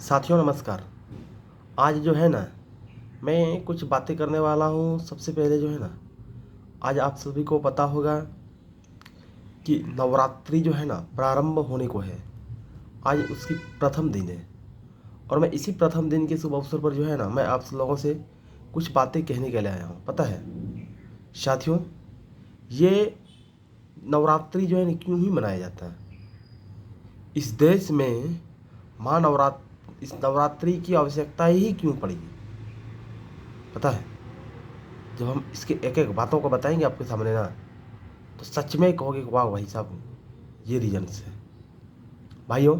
साथियों नमस्कार। आज जो है ना मैं कुछ बातें करने वाला हूँ। सबसे पहले जो है ना आज आप सभी को पता होगा कि नवरात्रि जो है ना प्रारंभ होने को है। आज उसकी प्रथम दिन है और मैं इसी प्रथम दिन के शुभ अवसर पर जो है ना मैं आप सब लोगों से कुछ बातें कहने के लिए आया हूँ। पता है साथियों, ये नवरात्रि जो है ना क्यों ही मनाया जाता है इस देश में। इस नवरात्रि की आवश्यकता ही क्यों पड़ी पता है? जब हम इसके एक एक बातों को बताएंगे आपके सामने ना तो सच में कहोगे कि वाह भाई साहब, ये रीजन्स है। भाइयों,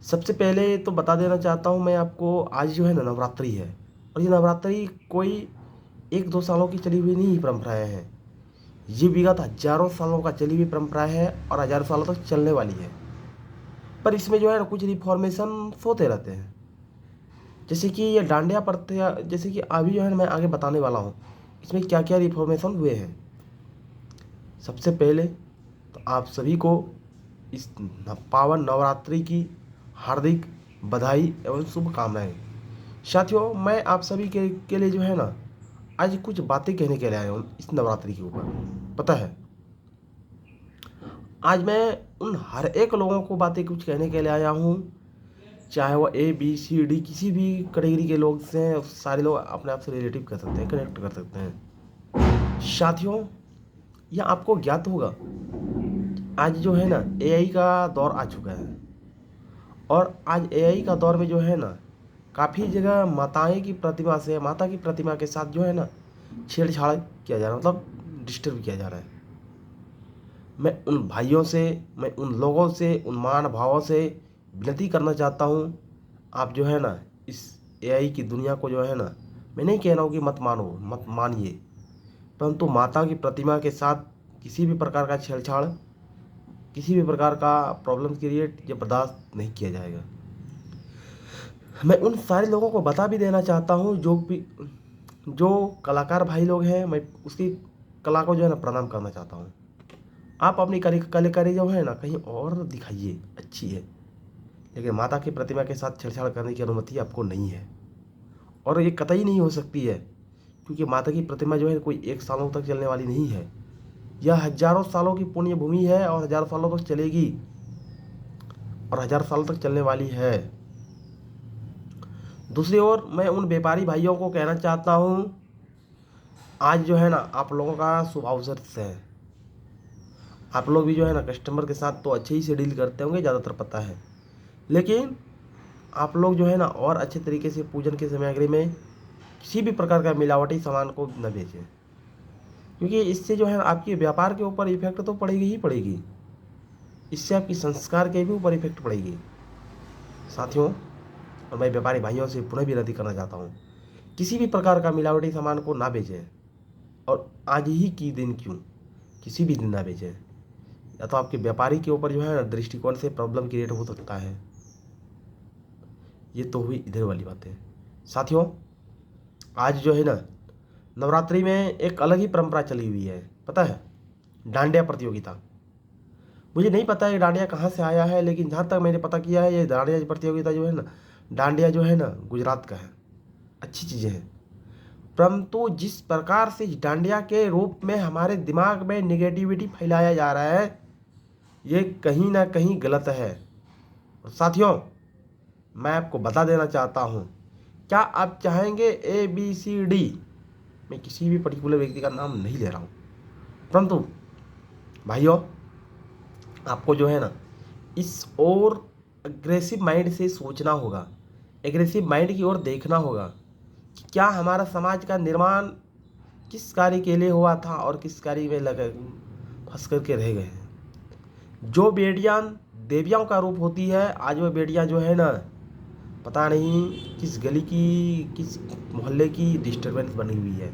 सबसे पहले तो बता देना चाहता हूँ मैं आपको, आज जो है ना नवरात्रि है और ये नवरात्रि कोई एक दो सालों की चली हुई नहीं परंपराएं हैं। ये विगत हजारों सालों का चली हुई परंपरा है और हजारों सालों तक चलने वाली है। पर इसमें जो है ना कुछ रिफॉर्मेशन होते रहते हैं। जैसे कि ये डांडिया प्रथा, जैसे कि अभी जो है ना मैं आगे बताने वाला हूँ इसमें क्या क्या रिफॉर्मेशन हुए हैं। सबसे पहले तो आप सभी को इस पावन नवरात्रि की हार्दिक बधाई एवं शुभकामनाएं। साथियों, मैं आप सभी के लिए जो है ना आज कुछ बातें कहने के लिए आया हूँ इस नवरात्रि के ऊपर। पता है, आज मैं उन हर एक लोगों को बातें कुछ कहने के लिए आया हूँ, चाहे वो ABCD किसी भी कैटेगरी के लोग से हैं। सारे लोग अपने आप से रिलेटिव कर सकते हैं, कनेक्ट कर सकते हैं। साथियों, यह आपको ज्ञात होगा आज जो है ना AI का दौर आ चुका है और आज AI का दौर में जो है ना काफ़ी जगह माता की प्रतिमा के साथ जो है ना छेड़छाड़ किया जा रहा है, मतलब डिस्टर्ब किया जा रहा है। मैं उन भाइयों से, मैं उन लोगों से, उन महानुभावों से विनती करना चाहता हूँ, आप जो है ना इस AI की दुनिया को जो है ना, मैं नहीं कह रहा हूँ कि मत मानो, मत मानिए, परंतु माता की प्रतिमा के साथ किसी भी प्रकार का छेड़छाड़, किसी भी प्रकार का प्रॉब्लम क्रिएट ये बर्दाश्त नहीं किया जाएगा। मैं उन सारे लोगों को बता भी देना चाहता हूँ जो कलाकार भाई लोग हैं, मैं उसकी कला को जो है ना प्रणाम करना चाहता हूँ। आप अपनी कलाकारी जो है ना कहीं और दिखाइए, अच्छी है, लेकिन माता की प्रतिमा के साथ छेड़छाड़ करने की अनुमति आपको नहीं है और ये कतई नहीं हो सकती है, क्योंकि माता की प्रतिमा जो है कोई एक सालों तक चलने वाली नहीं है। यह हजारों सालों की पुण्य भूमि है और हजारों सालों तक चलेगी और हजारों सालों तक चलने वाली है। दूसरी ओर मैं उन व्यापारी भाइयों को कहना चाहता हूँ, आज जो है ना आप लोगों का शुभ अवसर है। आप लोग भी जो है ना कस्टमर के साथ तो अच्छे ही से डील करते होंगे, ज़्यादातर पता है, लेकिन आप लोग जो है ना और अच्छे तरीके से पूजन की सामग्री में किसी भी प्रकार का मिलावटी सामान को न बेचें, क्योंकि इससे जो है आपके व्यापार के ऊपर इफेक्ट तो पड़ेगी ही पड़ेगी, इससे आपकी संस्कार के भी ऊपर इफेक्ट पड़ेगी। साथियों, और मैं व्यापारी भाइयों से पुनः विनती करना चाहता हूँ, किसी भी प्रकार का मिलावटी सामान को ना बेचें और आज ही की दिन क्यों किसी भी दिन ना बेचें, या तो आपके व्यापारी के ऊपर जो है ना दृष्टिकोण से प्रॉब्लम क्रिएट हो सकता है। ये तो हुई इधर वाली बातें। साथियों, आज जो है ना नवरात्रि में एक अलग ही परंपरा चली हुई है। पता है, डांडिया प्रतियोगिता। मुझे नहीं पता ये डांडिया कहाँ से आया है, लेकिन जहाँ तक मैंने पता किया है ये डांडिया प्रतियोगिता जो है ना, डांडिया जो है ना गुजरात का है। अच्छी चीज़ें हैं, परंतु जिस प्रकार से इस डांडिया के रूप में हमारे दिमाग में निगेटिविटी फैलाया जा रहा है, ये कहीं ना कहीं गलत है। और साथियों, मैं आपको बता देना चाहता हूँ, क्या आप चाहेंगे ABCD, मैं किसी भी पर्टिकुलर व्यक्ति का नाम नहीं ले रहा हूँ, परंतु भाइयों आपको जो है ना इस और एग्रेसिव माइंड से सोचना होगा, एग्रेसिव माइंड की ओर देखना होगा कि क्या हमारा समाज का निर्माण किस कार्य के लिए हुआ था और किस कार्य में लगे फंस करके रह गए हैं। जो बेटियां देवियों का रूप होती है, आज वो बेटियां जो है ना पता नहीं किस गली की, किस मोहल्ले की डिस्टरबेंस बनी हुई है।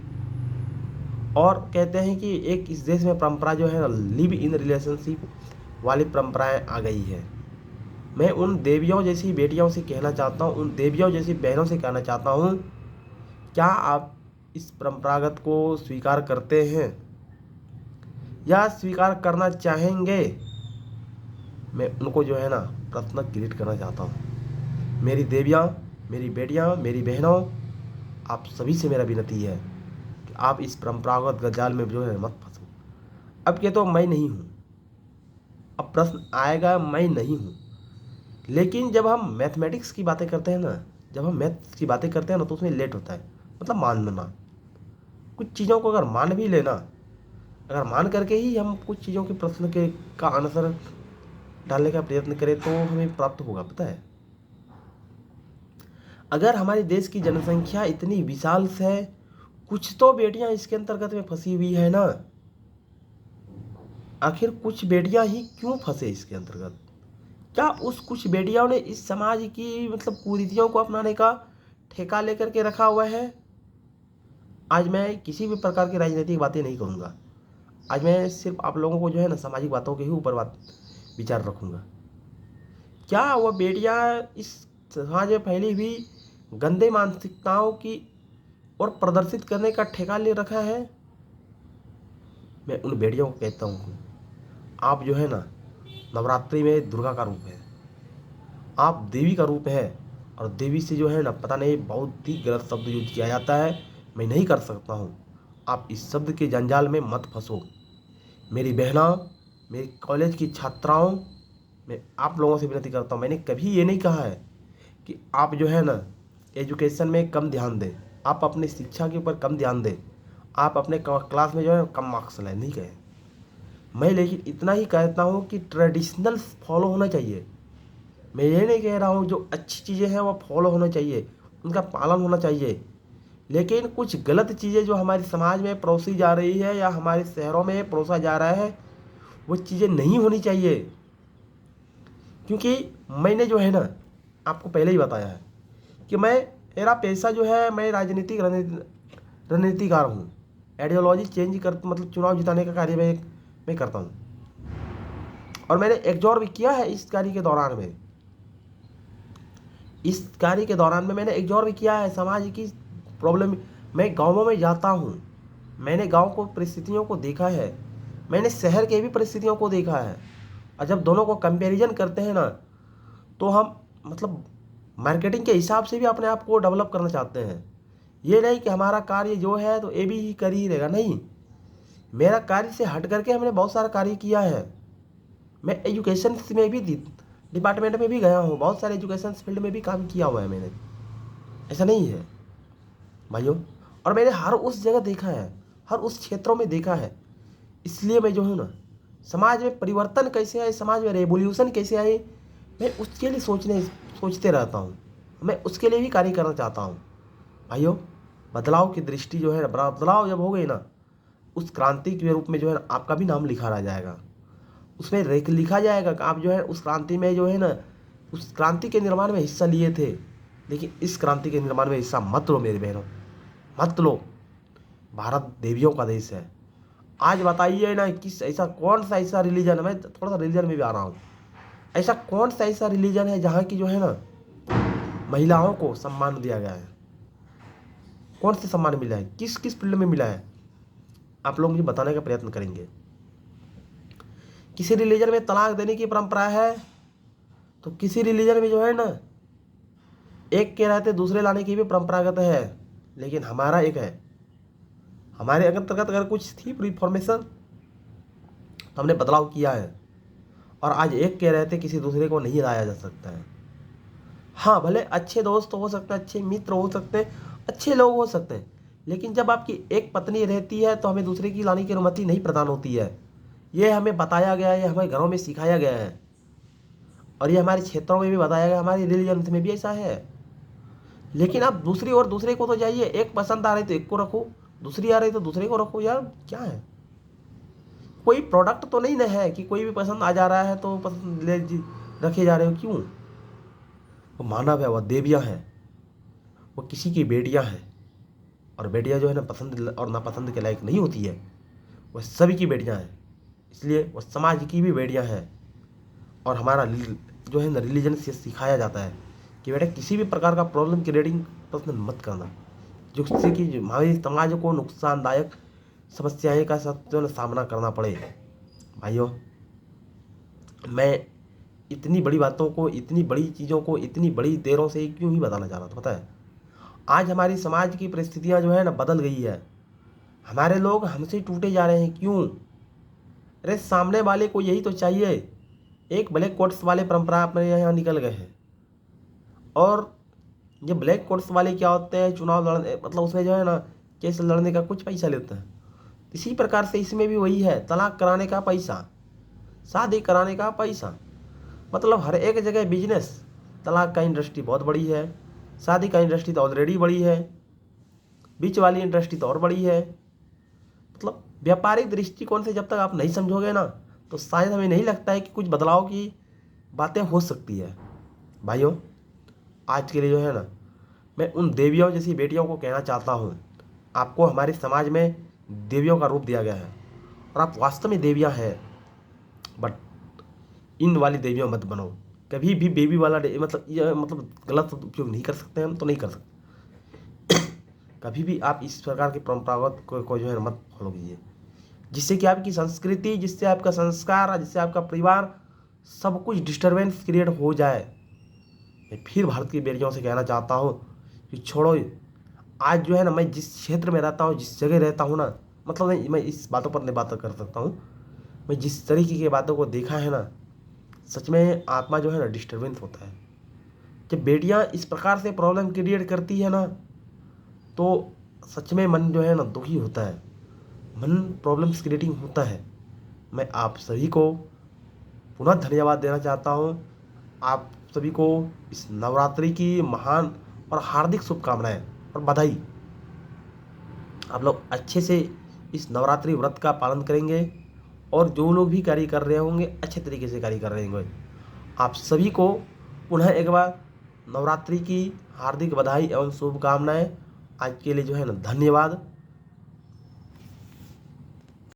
और कहते हैं कि एक इस देश में परंपरा जो है ना लिव इन रिलेशनशिप वाली परंपराएं आ गई है। मैं उन देवियों जैसी बेटियों से कहना चाहता हूँ, उन देवियों जैसी बहनों से कहना चाहता हूँ, क्या आप इस परंपरागत को स्वीकार करते हैं या स्वीकार करना चाहेंगे? मैं उनको जो है ना प्रश्न क्रिएट करना चाहता हूँ। मेरी देवियाँ, मेरी बेटियाँ, मेरी बहनों, आप सभी से मेरा विनती है कि आप इस परंपरागत जाल में जो है मत फंसो। अब ये तो मैं नहीं हूँ, अब प्रश्न आएगा मैं नहीं हूँ। लेकिन जब हम मैथमेटिक्स की बातें करते हैं ना, जब हम मैथ्स की बातें करते हैं ना, तो उसमें लेट होता है, मतलब मानना। कुछ चीज़ों को अगर मान भी लेना, अगर मान करके ही हम कुछ चीज़ों के प्रश्न के का आंसर डालने का प्रयत्न करें तो हमें प्राप्त होगा। पता है, अगर हमारे देश की जनसंख्या इतनी विशाल है, कुछ तो बेटियां इसके अंतर्गत में फंसी हुई है ना। आखिर कुछ बेटियां ही क्यों फंसे इसके अंतर्गत? क्या उस कुछ बेटियों ने इस समाज की मतलब कुरीतियों को अपनाने का ठेका लेकर के रखा हुआ है? आज मैं किसी भी प्रकार की राजनीतिक बातें नहीं करूँगा। आज मैं सिर्फ आप लोगों को जो है ना सामाजिक बातों के ही ऊपर बात विचार रखूँगा। क्या वह बेटियां इस समाज में फैली हुई गंदे मानसिकताओं की और प्रदर्शित करने का ठेका ले रखा है? मैं उन बेटियों को कहता हूँ, आप जो है ना नवरात्रि में दुर्गा का रूप है, आप देवी का रूप है। और देवी से जो है ना पता नहीं बहुत ही गलत शब्द यूज किया जाता है, मैं नहीं कर सकता हूँ। आप इस शब्द के जंजाल में मत फंसो। मेरी बहना, मेरी कॉलेज की छात्राओं, मैं आप लोगों से विनती करता हूँ, मैंने कभी ये नहीं कहा है कि आप जो है ना एजुकेशन में कम ध्यान दें, आप अपनी शिक्षा के ऊपर कम ध्यान दें, आप अपने क्लास में जो है कम मार्क्स लाए, नहीं कहे मैं। लेकिन इतना ही कहता हूँ कि ट्रेडिशनल फॉलो होना चाहिए। मैं ये नहीं कह रहा हूँ जो अच्छी चीज़ें हैं वो फॉलो होना चाहिए, उनका पालन होना चाहिए। लेकिन कुछ गलत चीज़ें जो हमारे समाज में परोसी जा रही है या हमारे शहरों में परोसा जा रहा है, वो चीज़ें नहीं होनी चाहिए। क्योंकि मैंने जो है ना आपको पहले ही बताया है कि मेरा पेशा जो है, मैं रणनीतिकार हूँ। आइडियोलॉजी चेंज कर मतलब चुनाव जिताने का कार्य मैं करता हूँ। और मैंने एग्जॉर भी किया है इस कार्य के दौरान में। इस कार्य के दौरान में मैंने एग्जॉर भी किया है समाज की प्रॉब्लम। मैं गाँवों में जाता हूँ, मैंने गाँव को परिस्थितियों को देखा है, मैंने शहर के भी परिस्थितियों को देखा है। और जब दोनों को कंपैरिजन करते हैं ना, तो हम मतलब मार्केटिंग के हिसाब से भी अपने आप को डेवलप करना चाहते हैं। ये नहीं कि हमारा कार्य जो है तो ए भी ही कर ही रहेगा, नहीं। मेरा कार्य से हट करके हमने बहुत सारा कार्य किया है। मैं एजुकेशन में भी डिपार्टमेंट में भी गया हूँ, बहुत सारे एजुकेशन फील्ड में भी काम किया हुआ है मैंने, ऐसा नहीं है भाइयों। और मैंने हर उस जगह देखा है, हर उस क्षेत्रों में देखा है। इसलिए मैं जो हूँ ना, समाज में परिवर्तन कैसे आए, समाज में रेवोल्यूशन कैसे आए, मैं उसके लिए सोचते रहता हूँ। मैं उसके लिए भी कार्य करना चाहता हूँ भाइयों। बदलाव की दृष्टि जो है, बदलाव जब हो गई ना, उस क्रांति के रूप में जो है ना आपका भी नाम लिखा रह जाएगा। उसमें लिखा जाएगा कि आप जो है उस क्रांति में जो है ना, उस क्रांति के निर्माण में हिस्सा लिए थे। लेकिन इस क्रांति के निर्माण में हिस्सा मत लो मेरे बहनों, मत लो। भारत देवियों का देश है। आज बताइए ना किस ऐसा कौन सा ऐसा रिलीजन है, मैं थोड़ा सा रिलीजन में भी आ रहा हूँ, ऐसा कौन सा ऐसा रिलीजन है जहाँ की जो है ना महिलाओं को सम्मान दिया गया है? कौन से सम्मान मिला है, किस किस फील्ड में मिला है? आप लोग मुझे बताने का प्रयत्न करेंगे। किसी रिलीजन में तलाक देने की परंपरा है, तो किसी रिलीजन में जो है ना एक के रहते दूसरे लाने की भी परंपरागत है। लेकिन हमारा एक है, हमारे अंतर्गत अगर कुछ थी रिफॉर्मेशन तो हमने बदलाव किया है। और आज एक के रहते किसी दूसरे को नहीं लाया जा सकता है। हाँ, भले अच्छे दोस्त हो सकते हैं, अच्छे मित्र हो सकते हैं, अच्छे लोग हो सकते हैं, लेकिन जब आपकी एक पत्नी रहती है तो हमें दूसरे की लाने की अनुमति नहीं प्रदान होती है। ये हमें बताया गया है, ये हमारे घरों में सिखाया गया है, और ये हमारे क्षेत्रों में भी बताया गया, हमारे रिलीजन में भी ऐसा है। लेकिन आप दूसरी ओर दूसरे को तो जाइए, एक पसंद आ रही तो एक को रखो, दूसरी आ रही तो दूसरे को रखो। यार क्या है, कोई प्रोडक्ट तो नहीं ना है कि कोई भी पसंद आ जा रहा है तो पसंद रखे जा रहे हो। क्यों? वो मानव है, वह देवियाँ हैं, वो किसी की बेटियाँ हैं। और बेटियाँ जो है ना पसंद और नापसंद के लायक नहीं होती है, वह सभी की बेटियाँ हैं। इसलिए वह समाज की भी बेटियाँ हैं। और हमारा जो है ना रिलीजन से सिखाया जाता है कि बेटा किसी भी प्रकार का प्रॉब्लम क्रिएटिंग प्रश्न मत करना, जिससे कि हमारे समाज को नुकसानदायक समस्याएं का जो है ना सामना करना पड़े। भाइयों, मैं इतनी बड़ी बातों को, इतनी बड़ी चीज़ों को इतनी बड़ी देरों से क्यों ही बताना चाह रहा था पता है? आज हमारी समाज की परिस्थितियाँ जो है ना बदल गई है। हमारे लोग हमसे टूटे जा रहे हैं, क्यों? अरे सामने वाले को यही तो चाहिए। एक ब्लैक कोट्स वाले परंपरा अपने यहाँ निकल गए हैं, और ये ब्लैक कोट्स वाले क्या होते हैं, चुनाव लड़ने मतलब उसमें जो है ना केस लड़ने का कुछ पैसा लेते हैं। इसी प्रकार से इसमें भी वही है, तलाक कराने का पैसा, शादी कराने का पैसा, मतलब हर एक जगह बिजनेस। तलाक का इंडस्ट्री बहुत बड़ी है, शादी का इंडस्ट्री तो ऑलरेडी बड़ी है, बीच वाली इंडस्ट्री तो और बड़ी है। मतलब व्यापारिक दृष्टिकोण से जब तक आप नहीं समझोगे ना, तो शायद हमें नहीं लगता है कि कुछ बदलाव की बातें हो सकती है। भाइयों, आज के लिए जो है ना, मैं उन देवियों जैसी बेटियों को कहना चाहता हूँ, आपको हमारे समाज में देवियों का रूप दिया गया है और आप वास्तव में देवियाँ हैं, बट इन वाली देवियों मत बनो। कभी भी बेबी वाला मतलब ये मतलब गलत उपयोग नहीं कर सकते, हम तो नहीं कर सकते। कभी भी आप इस प्रकार के परंपरागत को जो है मत फॉलो कीजिए, जिससे कि आपकी संस्कृति, जिससे आपका संस्कार, जिससे आपका परिवार, सब कुछ डिस्टर्बेंस क्रिएट हो जाए। मैं फिर भारत की बेटियों से कहना चाहता हूँ कि छोड़ो। आज जो है ना, मैं जिस क्षेत्र में रहता हूँ, जिस जगह रहता हूँ ना, मतलब मैं इस बातों पर नहीं बात कर सकता हूँ। मैं जिस तरीके की बातों को देखा है ना, सच में आत्मा जो है ना डिस्टर्बेंस होता है। जब बेटियाँ इस प्रकार से प्रॉब्लम क्रिएट करती है ना, तो सच में मन जो है ना दुखी होता है, मन प्रॉब्लम्स क्रिएटिंग होता है। मैं आप सभी को पुनः धन्यवाद देना चाहता हूँ। आप सभी को इस नवरात्रि की महान और हार्दिक शुभकामनाएं और बधाई। आप लोग अच्छे से इस नवरात्रि व्रत का पालन करेंगे, और जो लोग भी कार्य कर रहे होंगे अच्छे तरीके से कार्य कर रहे होंगे। आप सभी को पुनः एक बार नवरात्रि की हार्दिक बधाई एवं शुभकामनाएं। आज के लिए जो है ना धन्यवाद।